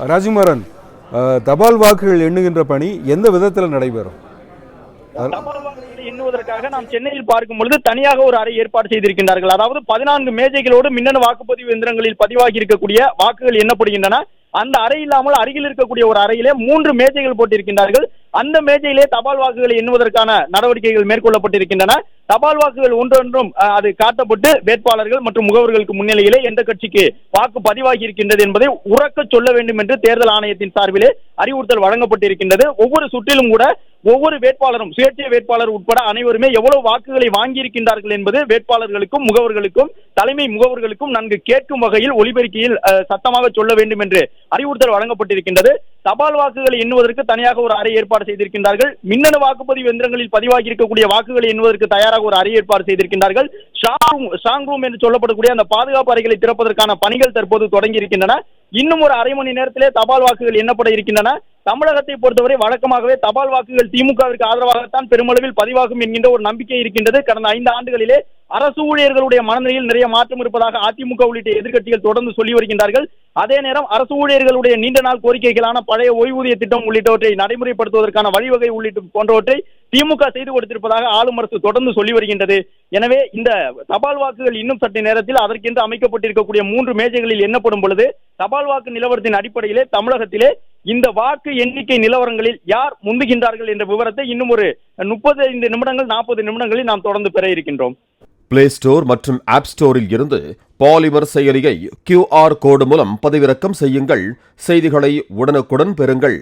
ராஜ்குமாரன், தபால் வாக்குகள் எண்ணுகின்ற பணி எந்த விதத்தில் நடைபெறும்? தபால் வாக்குகளை எண்ணுவதற்காக நாம் சென்னையில் பார்க்கும் பொழுது தனியாக ஒரு அறை ஏற்பாடு செய்திருக்கின்றார்கள். அதாவது 14 மேஜைகளோடு மின்னணு வாக்குப்பதிவு எந்திரங்களில் பதிவாகி இருக்கக்கூடிய வாக்குகள் எண்ணப்படுகின்றன. அந்த அறை இல்லாமல் அருகில் இருக்கக்கூடிய ஒரு அறையிலே 3 மேஜைகள் போட்டிருக்கின்றார்கள். அந்த மேஜையிலே தபால் வாக்குகளை எண்ணுவதற்கான நடவடிக்கைகள் மேற்கொள்ளப்பட்டிருக்கின்றன. தபால் வாக்குகள் ஒன்றொன்றும் அது காட்டப்பட்டு வேட்பாளர்கள் மற்றும் முகவர்களுக்கு முன்னிலையிலே எந்த கட்சிக்கு வாக்கு பதிவாகி இருக்கின்றது என்பதை உறக்க சொல்ல வேண்டும் என்று தேர்தல் ஆணையத்தின் சார்பிலே அறிவுறுத்தல் வழங்கப்பட்டிருக்கின்றது. ஒவ்வொரு சுற்றிலும் கூட ஒவ்வொரு வேட்பாளரும், சுயேட்சை வேட்பாளர் உட்பட அனைவருமே எவ்வளவு வாக்குகளை வாங்கியிருக்கின்றார்கள் என்பது வேட்பாளர்களுக்கும் முகவர்களுக்கும் தலைமை முகவர்களுக்கும் நன்கு கேட்கும் வகையில் ஒலிபெருக்கியில் சத்தமாக சொல்ல வேண்டும் என்று அறிவுறுத்தல் வழங்கப்பட்டிருக்கின்றது. தபால் வாக்குகளை எண்ணுவதற்கு தனியாக ஒரு அறை ஏற்பாடு செய்திருக்கின்றார்கள். மின்னணு வாக்குப்பதிவு எந்திரங்களில் பதிவாகி இருக்கக்கூடிய வாக்குகளை எண்ணுவதற்கு தயாராக ஒரு அறை ஏற்பாடு செய்திருக்கின்றார்கள். ஸ்ட்ராங் ரூம் என்று சொல்லப்படக்கூடிய அந்த பாதுகாப்பு அறைகளை திறப்பதற்கான பணிகள் தற்போது தொடங்கி இருக்கின்றன. இன்னும் ஒரு அரை மணி நேரத்திலே தபால் வாக்குகள் எண்ணப்பட இருக்கின்றன. தமிழகத்தை பொறுத்தவரை வழக்கமாகவே தபால் வாக்குகள் திமுகவிற்கு ஆதரவாகத்தான் பெருமளவில் பதிவாகும் என்கின்ற ஒரு நம்பிக்கை இருக்கின்றது. கடந்த 5 ஆண்டுகளிலே அரசு ஊழியர்களுடைய மனநிலையில் நிறைய மாற்றம் இருப்பதாக அதிமுக உள்ளிட்ட எதிர்க்கட்சிகள் தொடர்ந்து சொல்லி வருகின்றார்கள். அதே நேரம் அரசு ஊழியர்களுடைய நீண்ட நாள் கோரிக்கைகளான பழைய ஓய்வூதிய திட்டம் உள்ளிட்டவற்றை நடைமுறைப்படுத்துவதற்கான வழிவகை உள்ளிட்ட போன்றவற்றை திமுக செய்து கொடுத்திருப்பதாக ஆளும் அரசு தொடர்ந்து சொல்லி வருகின்றது. எனவே இந்த தபால் வாக்குகள் இன்னும் சற்று நேரத்தில் அதற்கென்று அமைக்கப்பட்டிருக்கக்கூடிய 3 மேஜைகளில் எண்ணப்படும் பொழுது தபால் வாக்கு நிலவரத்தின் அடிப்படையிலே தமிழகத்திலே இந்த வாக்கு எண்ணிக்கை நிலவரங்களில் யார் முந்துகின்றார்கள் என்ற விவரத்தை இன்னும் ஒரு 35 நிமிடங்கள் 40 நிமிடங்களில் நாம் தொடர்ந்து பெற இருக்கின்றோம். பிளே ஸ்டோர் மற்றும் ஆப் ஸ்டோரில் இருந்து பாலிமர் செயலியை QR கோடு மூலம் பதிவிறக்கம் செய்யுங்கள். செய்திகளை உடனுக்குடன் பெறுங்கள்.